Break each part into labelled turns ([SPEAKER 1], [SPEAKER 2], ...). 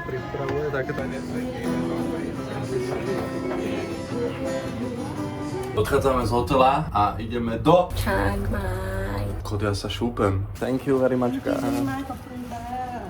[SPEAKER 1] pripravuje takéto odchádzame z hotela a ideme do
[SPEAKER 2] Chiang Mai.
[SPEAKER 1] Kod, ja sa šúpem. Thank you very much.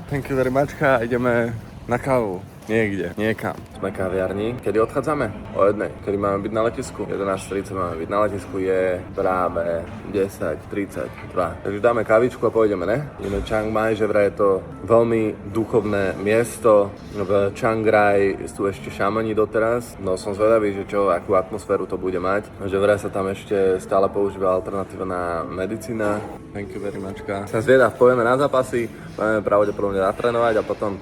[SPEAKER 1] Thank you very much. Ideme na kávu. Niekde, niekam. Sme kaviarni. Kedy odchádzame? O 1:00. Kedy máme byť na letisku? 11:30 máme byť na letisku, je práve 10:32. Takže dáme kavičku a pôjdeme, ne? Ideme Chiang Mai, že vraj je to veľmi duchovné miesto. V Chiang Rai sú ešte šamani doteraz. No som zvedavý, že čo, akú atmosféru to bude mať. Že vraj sa tam ešte stále používa alternatívna medicína. Thank you very much. Som zvedav, pôjdeme na zápasy, pôjdeme pravdepodobne natrénovať a potom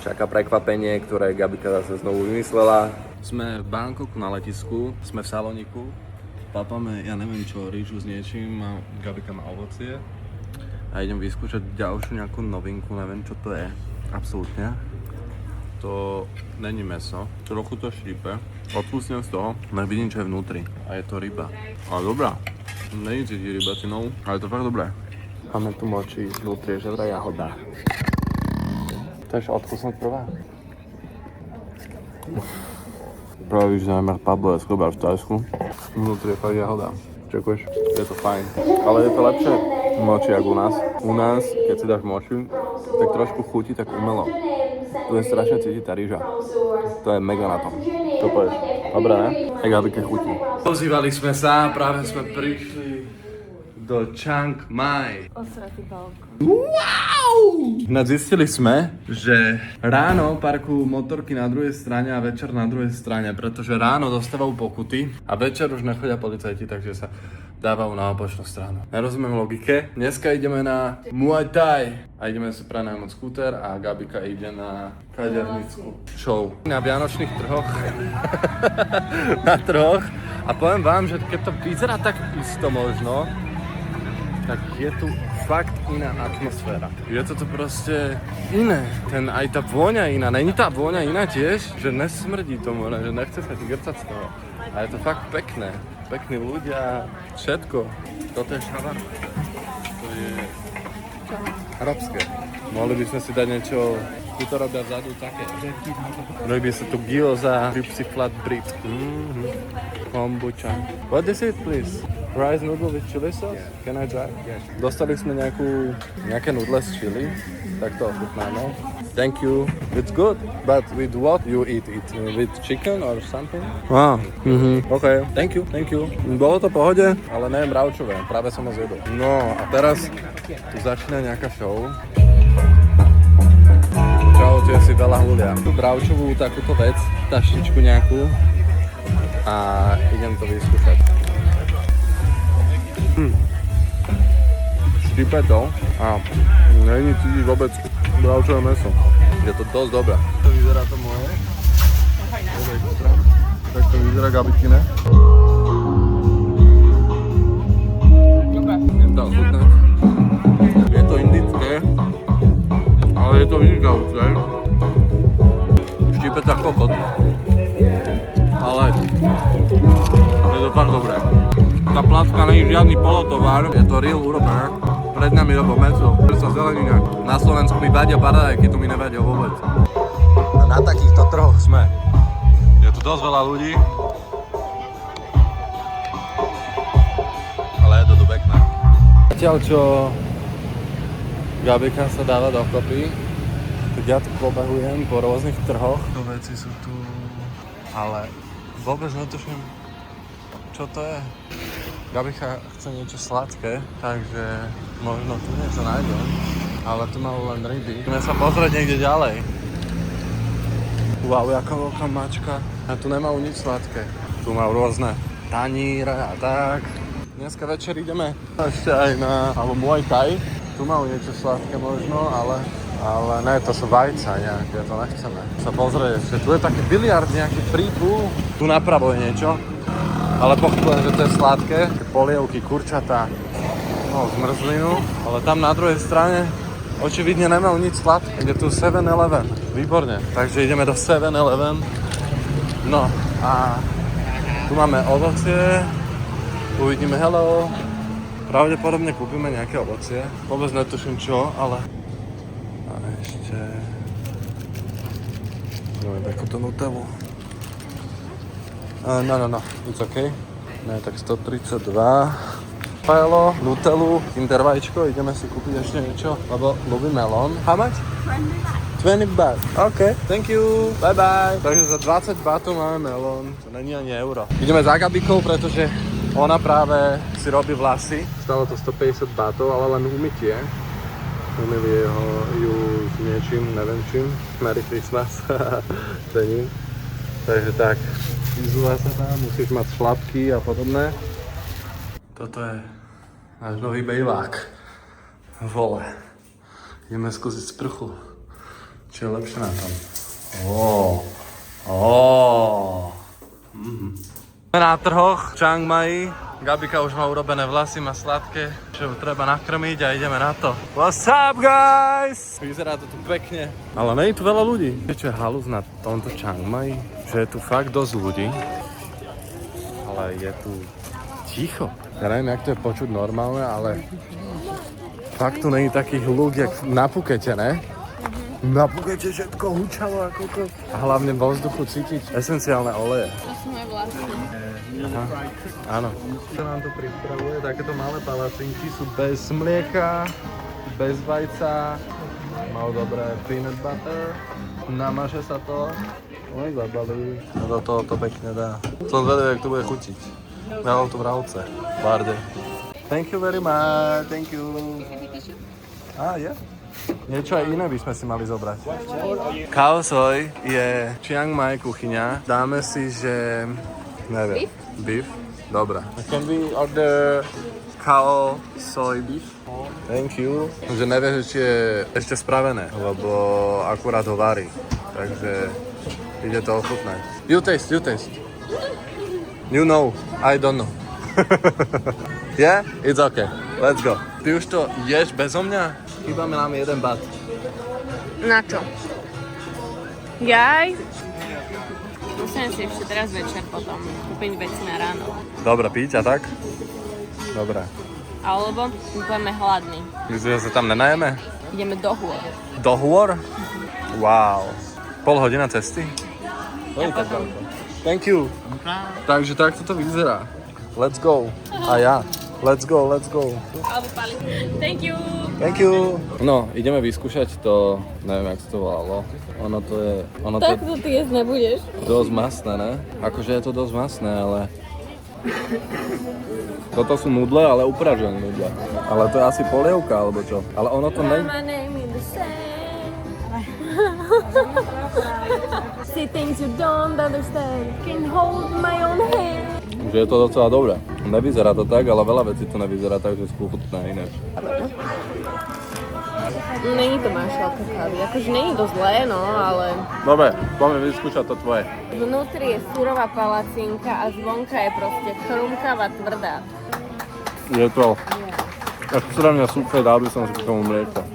[SPEAKER 1] čaká prekvapenie, ktoré Gabika zase znovu vymyslela. Sme v Bangkoku na letisku, sme v Saloniku. Papáme, ja neviem čo, rýžu s niečím a Gabika má ovocie. A idem vyskúšať ďalšiu nejakú novinku, neviem čo to je. Absolútne. To není mäso, trochu to šípe. Odpustím z toho, no vidím čo je vnútri. A je to ryba. Ale dobrá. Není cítiť rybatinou, ale je to fakt dobré. Máme tu moči, vnútri je žedrá jahoda. Chceš odkusnúť prvá? Pravý zámer Pablo Escobar v Tajsku. Vnútri je fakt jahoda. Čakuješ? Je to fajn. Ale je to lepšie moči ako u nás. U nás, keď si dáš moči, tak trošku chutí tak umelo. Tu je strašne cítiť tá rýža. To je mega na tom. Čo povieš? Dobre, ne? Jak Gabike chutí. Pozývali sme sa, práve sme prišli do Chiang Mai.
[SPEAKER 2] Osratý balkón.
[SPEAKER 1] Wow! Zistili sme, že ráno parkujú motorky na druhej strane a večer na druhej strane, pretože ráno dostávajú pokuty a večer už nechodia policajti, takže sa dávajú na opačnú stranu. Nerozumiem logike. Dneska ideme na Muay Thai a ideme si prenajmať skúter a Gabika ide na kadernickú show. Na vianočných trhoch. Na trhoch. A poviem vám, že keď to vyzerá tak isto možno, tak je tu fakt iná atmosféra. Je to tu proste iné. Aj tá vôňa iná. Není tá vôňa iná tiež? Že nesmrdí tomu, že nechce sa ti grcať z toho. A je to fakt pekné. Pekní ľudia, všetko. Toto je šavar. To je arabské. Mohli by sme si dať niečo, tu to robia vzadu také. Robí sa tu gyoza, rybsi flatbread. Kombucha. What is it, please? Rice noodle with chili sauce? Yeah. Can I try? Yes. Dostali sme nejaké nudle s chili, tak to ochutnáme. Thank you. It's good, but with what you eat it? With chicken or something? Wow. OK. Thank you. Bolo to pohode, ale neviem bravčové, práve som ho zjedol. No a teraz tu začína nejaká show. Čau, tu si veľa ľudia. Tu bravčovú takúto vec, taštičku nejakú a idem to vyskúšať. Štípe to a není cítiť vôbec bravčové mäso. Je to dosť dobré. To vyzerá to moje. Tak to vyzerá Gabikine. Je to chutné. Je to indické, ale je to vynikajúce. Štípe tak kokot. Ale je to fakt dobré. Tá placka nie je žiadny polotovar, je to real urobené. Pred nami robí mäso, sa zelenina. Na Slovensku mi vadia paradajky, tu mi nevadia vôbec. A na takýchto trhoch sme. Je tu dosť veľa ľudí. Ale je to tu pekné. Zatiaľ čo Gabika sa dáva dokopy, tak ja tu pobehujem po rôznych trhoch. To veci sú tu, ale vôbec netuším, čo to je. Gabika chce niečo sladké, takže možno tu niečo nájdem. Ale tu mám len ryby. Ideme sa pozrieť niekde ďalej. Wow, jaká veľká mačka. A tu nemajú nič sladké. Tu majú rôzne taníre a tak. Dneska večer ideme ešte aj na Muay Thai. Tu majú niečo sladké možno, ale ne, to sú vajca nejaké, to nechceme. Sa pozrieť ešte. Tu je taký biliard, nejaký free pool. Tu napravo je niečo. Ale pochopujem, že to je sladké. Polievky, kurčatá, zmrzlinu. Ale tam na druhej strane očividne nemajú nič sladké. Je tu 7-Eleven. Výborne. Takže ideme do 7-Eleven. No a tu máme ovocie. Uvidíme hello. Pravdepodobne kúpime nejaké ovocie. Vôbec netuším čo, ale... A ešte... No, takúto Nutellu. No, it's okay. Ne, tak 132. Paelo, Nutellu, Kinder vajíčko, ideme si kúpiť ešte niečo, lebo ľubí melón. How much? 20 baht. OK, thank you, bye bye. Takže za 20 bahtov máme melón, to není ani euro. Ideme za Gabikou, pretože ona práve si robí vlasy. Stalo to 150 bahtov, ale len umytie. Umyli ju s niečím, neviem čím. Merry Christmas. Cením. Takže tak, vyzúva sa tam, musíš mať šlapky a podobné. Toto je náš nový bejvák. Vole. Ideme skúsiť sprchu. Čo je lepšie na tom? Na trhoch v Chiang Mai. Gabika už má urobené vlasy, má sladké, čo treba nakrmiť a ideme na to. What's up, guys? Vyzerá to tu pekne. Ale nie je tu veľa ľudí. Vieš, čo je halus na tomto Chiang Mai? Že je tu fakt dosť ľudí. Ale je tu ticho. Ja neviem, jak to je počuť normálne, ale fakt tu není taký hluk, jak na Phukete, ne? Na Phukete všetko hučalo ako to. A hlavne vo vzduchu cítiť esenciálne oleje.
[SPEAKER 2] To sú moje vlastné.
[SPEAKER 1] Aha, áno. Čo nám to pripravuje? Takéto malé palacinky sú bez mlieka, bez vajca. Majú dobré peanut butter. Namaže sa to. Oj, zabalí. A do toho to pekne dá. Som zvedavý, jak to bude chutiť. Dalo to vravce. Barde. Thank you very much. Thank you. Yeah. Niečo aj iné by sme si mali zobrať. Khao Soi je Chiang Mai kuchyňa. Dáme si, že... Neviem. Beef? Dobre. Can we order Khao Soi beef? Thank you. Že nevieš, či je ešte spravené, lebo akurát ho varí. Takže ide to ochutnať. You taste. You know, I don't know. Yeah? It's okay. Let's go. Ty už to ješ bezo mňa? Chýba mi nám 1 baht.
[SPEAKER 2] Na čo? Jaj? Musím si ešte teraz večer potom kúpiť veci na ráno.
[SPEAKER 1] Dobre, piť a tak? Dobre.
[SPEAKER 2] Alebo budeme hladní.
[SPEAKER 1] Myslím, že sa tam nenajeme?
[SPEAKER 2] Ideme do hôr.
[SPEAKER 1] Do hôr? Wow. Pol hodina cesty?
[SPEAKER 2] A potom...
[SPEAKER 1] Thank you. Takže takto to vyzerá. Let's go. A ja. Let's go.
[SPEAKER 2] Alebo pali. Thank you.
[SPEAKER 1] No, ideme vyskúšať to, neviem, jak sa to volalo. Ono to
[SPEAKER 2] Tak to ty jesť nebudeš.
[SPEAKER 1] dosť masné, ne? Akože je to dosť masné, ale... Toto sú nudle, ale upražené nudle. Ale to je asi polievka, alebo čo? Ale ono to nie...
[SPEAKER 2] My name is the same. See things you don't understand. Can hold my own hand.
[SPEAKER 1] Že je to docela dobré. Nevyzerá to tak, ale veľa vecí to nevyzerá tak, že skúchutná ináč.
[SPEAKER 2] Není to mašalka kávy, akože není to zlé, no, ale...
[SPEAKER 1] Dobre, poďme vyskúšať to tvoje.
[SPEAKER 2] Vnútri je surová palacinka a zvonka je proste chrumkavá, tvrdá.
[SPEAKER 1] Je to... Extrémne super, dal by som si k tomu mlieko.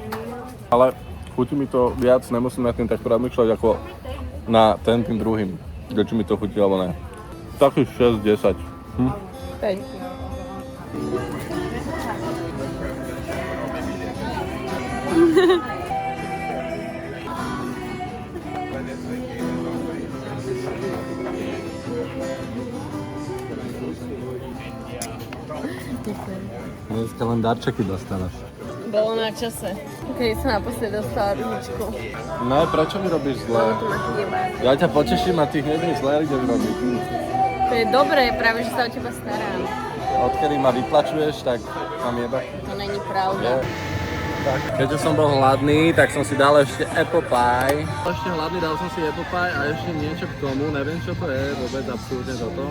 [SPEAKER 1] Ale chutí mi to viac, nemusím nad tým tak premýšľať ako na tým druhým. Kde či mi to chutí, alebo ne. Takých 6-10.
[SPEAKER 2] 5.
[SPEAKER 1] Dneska len darčeky dostaneš.
[SPEAKER 2] Bolo na čase. Kedy som naposledy dostala ružičku.
[SPEAKER 1] No, prečo mi robíš zle?
[SPEAKER 2] To ma chýba.
[SPEAKER 1] Ja ťa poteším a ty hneď mi zle, kde mi robíš.
[SPEAKER 2] To je dobré, práve že sa o teba starám.
[SPEAKER 1] Odkedy ma vyplačuješ, tak mám jeba.
[SPEAKER 2] To není pravda.
[SPEAKER 1] Tak, keďže som bol hladný, tak som si dal ešte apple pie. Ešte hladný, dal som si apple pie a ešte niečo k tomu, neviem čo to je, vôbec absolútne toto.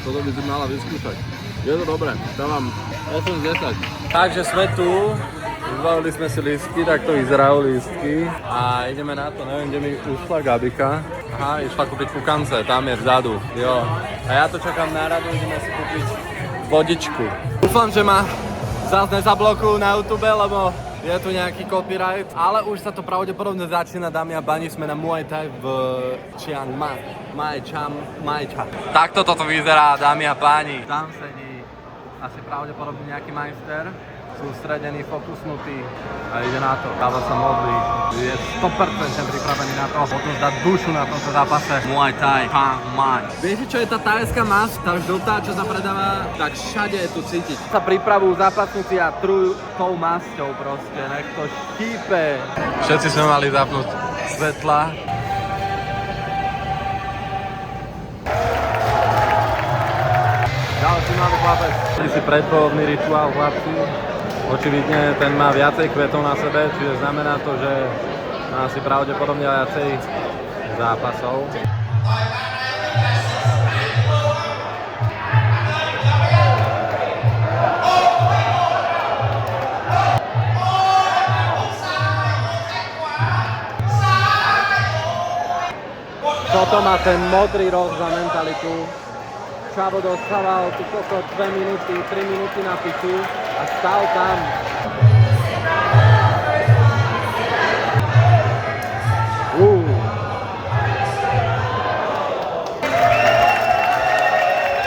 [SPEAKER 1] Toto by si mala vyskúšať. Je to dobré, dávam 8 z 10. Takže sme tu, vyzbavili sme si lístky, tak to vyzerajú lístky. A ideme na to, neviem, kde mi ušla Gabika. Aha, išla kúpiť kukance, tam je vzadu, jo. A ja to čakám na radu, ideme si kúpiť vodičku. Dúfam, že ma zás nezablokujú na YouTube, lebo je tu nejaký copyright. Ale už sa to pravdepodobne začína, dámy a bani, sme na Muay Thai v Chiang Mai. Mai Cha. Takto toto vyzerá, dámy a páni. Tam sedí asi pravdepodobne nejaký majster.
[SPEAKER 3] sústredený, fokusnutý a ide na to. Káva sa modlí, je 100% pripravený na to, potom dať dušu na tomto zápase. Muay Thai, Pang Mai.
[SPEAKER 4] Viete, čo je tá thajská masť, tá žltá, čo sa predáva, tak všade je tu cítiť.
[SPEAKER 3] Sa pripravujú zápasníci a trujú tou masťou proste, nech to štípe. Všetci sme mali zapnúť svetla. Ďalší malý chlapec. Je si predpohodný rituál, chlapci. Očividne ten má viacej kvetov na sebe, čiže znamená to, že má asi pravdepodobne viacej zápasov. Toto má ten modrý roh za mentalitu. Čavo dostával tu koko 2 minúty, 3 minúty na piču a stál tam.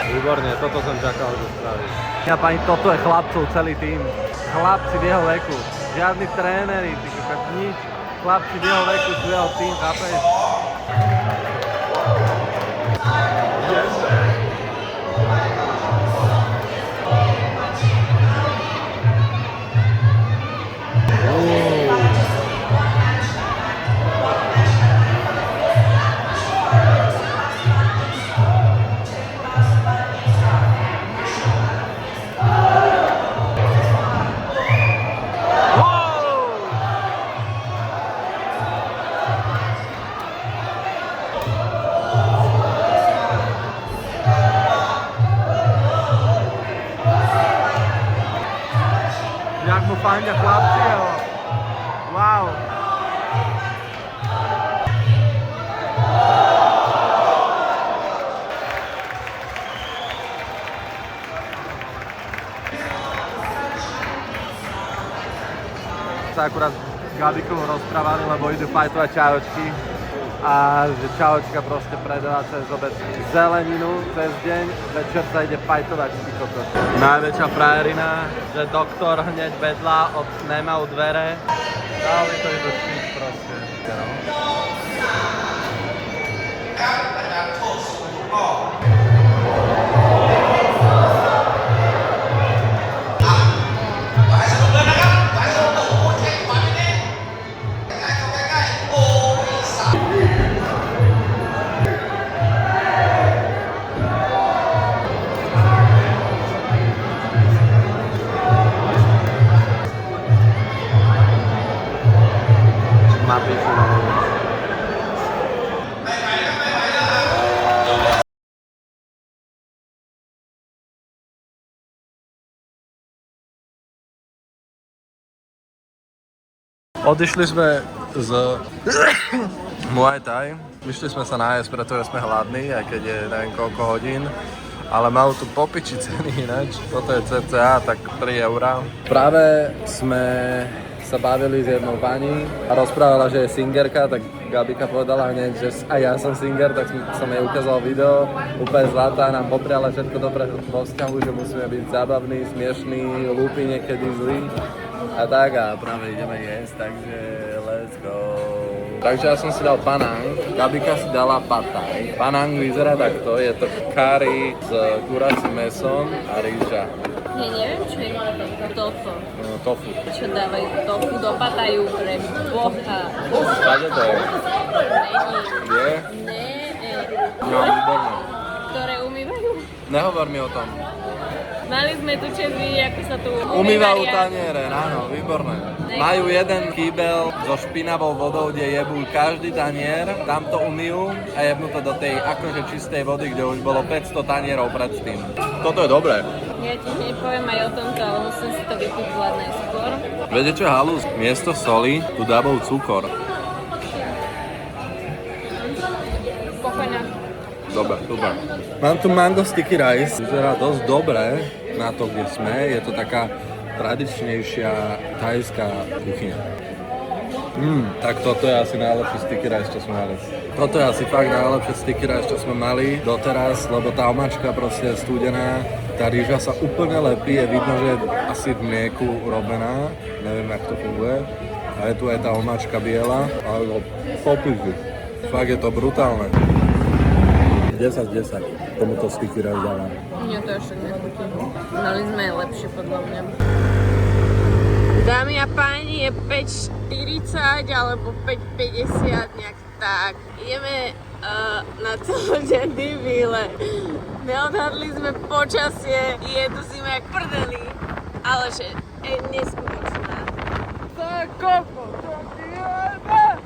[SPEAKER 3] Výborne, toto som čakal, že spraví. Ja pani, toto je chlapcov celý tým. Chlapci v jeho veku, žiadni tréneri, nič. Chlapci v jeho veku sú jeho tým, chápeš? Jak mu fajne chlapci, jo. Wow. Sa akurát s Gabikou rozprávali, lebo idú fajtovať čajočky. A že čajočka proste predáva cez obec zeleninu cez deň, večer sa ide fajtovať ty kokos. Najväčšia frajerina, že doktor hneď vedľa nemal dvere, dali to iba štík proste. Odišli sme z Muay Thai, vyšli sme sa nájsť, pretože sme hladní, aj keď je neviem koľko hodín. Ale majú tu popiči ceny ináč, toto je cca tak 3 €. Práve sme sa bavili s jednou pani a rozprávala, že je singerka, tak Gabika povedala hneď, že aj ja som singer, tak som jej ukázal video, úplne zlatá, nám popriala všetko dobré vo vzťahu, že musíme byť zábavní, smiešní, lúpi niekedy zlí a tak a práve ideme jesť, takže let's go. Takže ja som si dal panang, Gabika si dala pad thai. Panang vyzerá takto, je to curry s kuracím mesom a rýža.
[SPEAKER 2] Ja neviem, čo je toto.
[SPEAKER 3] No, tofu.
[SPEAKER 2] Čo dávajú tofu do patajú pre Boha.
[SPEAKER 3] Všade to je.
[SPEAKER 2] Není.
[SPEAKER 3] Je?
[SPEAKER 2] Ne.
[SPEAKER 3] No, výborné.
[SPEAKER 2] Ktoré umývajú.
[SPEAKER 3] Nehovor mi o tom.
[SPEAKER 2] Mali sme tu čas vidieť, ako sa tu
[SPEAKER 3] Umývajú
[SPEAKER 2] umývajú.
[SPEAKER 3] taniere, áno, výborné. Majú jeden kýbel so špinavou vodou, kde jebú každý tanier, tam to umýjú a jebnú to do tej akože čistej vody, kde už bolo 500 tanierov predtým. Toto je dobré.
[SPEAKER 2] Ja ti nepoviem aj o tomto, ale musím si to vykupovať najskôr.
[SPEAKER 3] Viete čo je halus? Miesto soli tu dábol cukor.
[SPEAKER 2] Spokojná.
[SPEAKER 3] Dobre, super. Mám tu mango sticky rice, vyzerá dosť dobre na to, kde sme. Je to taká tradičnejšia thajská kuchyňa. Tak toto je asi najlepší sticky rice, čo sme mali. Toto je asi fakt najlepšie sticky rice, čo sme mali doteraz, lebo tá omáčka proste je studená, Tá rýža sa úplne lepí, je vidno, že je asi v mlieku urobená. Neviem, jak to funguje. A je tu aj tá omáčka biela, ale popíky. Fakt je to brutálne. 10/10. Tomuto sticky rice dávam.
[SPEAKER 2] Mne to ešte nechutí. Mali sme aj lepšie podľa mňa. Dámy a páni, je 5:40 alebo 5:50, nejak tak. Ideme na celodenný výlet. Neodhadli sme počasie, je tu zima jak prdeli, ale že neskutočná. Tak koko, to vieme!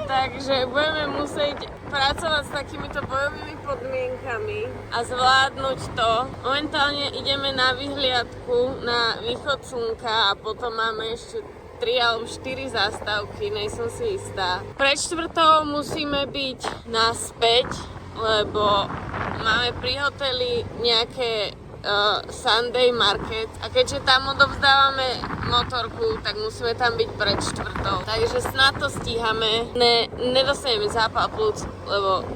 [SPEAKER 2] Takže budeme musieť pracovať s takýmito bojovými podmienkami a zvládnuť to. Momentálne ideme na vyhliadku na východ slnka a potom máme ešte 3 alebo 4 zastávky, nejsom si istá. Pred štvrtou musíme byť naspäť, lebo máme pri hoteli nejaké Sunday market a keďže tam odovzdávame motorku, tak musíme tam byť pred štvrtou. Takže snad to stíhame. Nedostaneme zápal plúc, lebo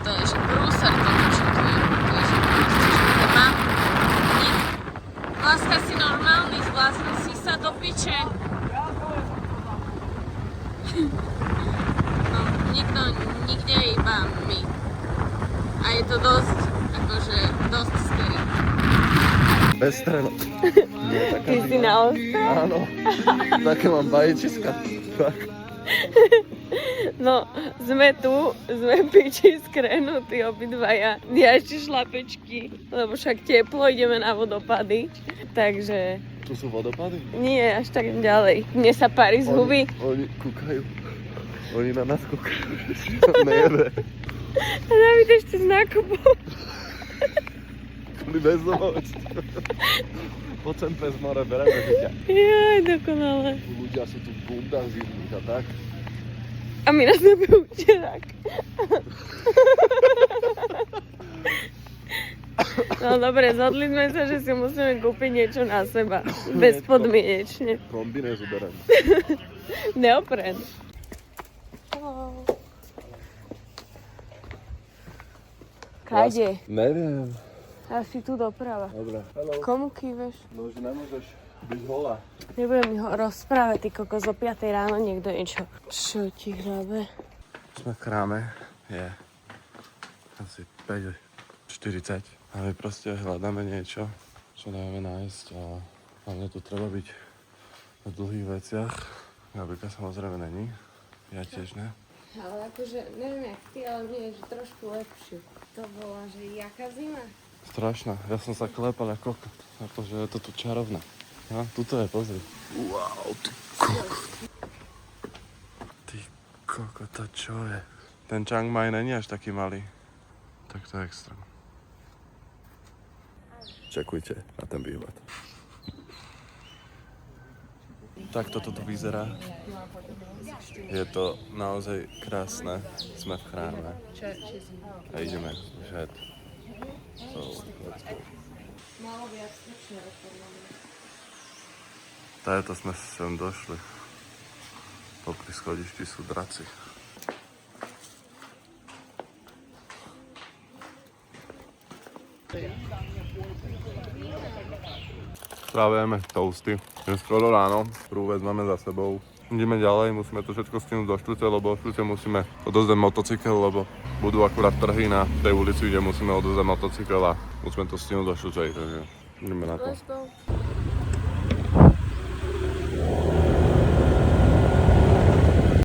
[SPEAKER 2] to je že prúser toto, čo tu je. To je že proste, že nemá nik. Láska si normálny, zvlásni si sa do piče. No, nikde iba my. A je to dosť, akože dosť scary.
[SPEAKER 3] Bez strelok.
[SPEAKER 2] Ty si naozaj?
[SPEAKER 3] Áno. Také mám vajíčiska. Tak.
[SPEAKER 2] No, sme tu, sme piči skrenutí obidvaja. Ja ešte šlapečky, lebo však teplo, ideme na vodopady. Takže...
[SPEAKER 3] Tu sú vodopady?
[SPEAKER 2] Nie, až tak ďalej. Mne sa pári z huby.
[SPEAKER 3] Oni kúkajú. Oni na nás kúkajú. Nejebe.
[SPEAKER 2] A David ešte s nákupom.
[SPEAKER 3] Boli bezdomovci. Poď sem pes more, bereme ťa.
[SPEAKER 2] Jaj, dokonale.
[SPEAKER 3] Ľudia sú tu v bundách zimných a tak.
[SPEAKER 2] A my na sebe učerák. No dobre, zhodli sme sa, že si musíme kúpiť niečo na seba. Bezpodmienečne.
[SPEAKER 3] Kombinézu berem.
[SPEAKER 2] Neopren. Kade?
[SPEAKER 3] Neviem.
[SPEAKER 2] Asi tu doprava.
[SPEAKER 3] Dobre. Hello.
[SPEAKER 2] Komu kýveš?
[SPEAKER 3] No už nemôžeš byť holá.
[SPEAKER 2] Nebudem mi ho rozprávať, ty kokos, o 5 ráno niekto niečo. Čo ti hrabe?
[SPEAKER 3] Sme v kráme. Je asi 5:40. A my proste hľadáme niečo, čo dáme nájsť a hlavne tu treba byť na dlhých veciach. Gabika samozrejme není. Ja tiež ne.
[SPEAKER 2] Ale akože, neviem jak ty, ale mne je že trošku lepšie. To bola, že jaká zima?
[SPEAKER 3] Strašná. Ja som sa klepal ako kokot. Akože je to tu čarovné. Ja, tuto je, pozri. Wow, ty kokot. Ty kokot, to čo je? Ten Chiang Mai není až taký malý. Tak to je extra. Čakujte na ten výlet. Tak toto tu vyzerá. Je to naozaj krásne. Sme v chráme. A ideme žať. So, let's go.
[SPEAKER 2] Malo viac stručne podľa mňa.
[SPEAKER 3] Táto sme sem došli. Popri schodišti sú draci. Strávujeme toasty. Je skoro ráno, prvú vec máme za sebou. Ideme ďalej, musíme to všetko stihnúť do štvrte, lebo o štvrte musíme odozdať motocykel, lebo budú akurát trhy na tej ulici, kde musíme odozdať motocykel a musíme to stihnúť do štvrte, takže ideme na to.
[SPEAKER 2] Let's go.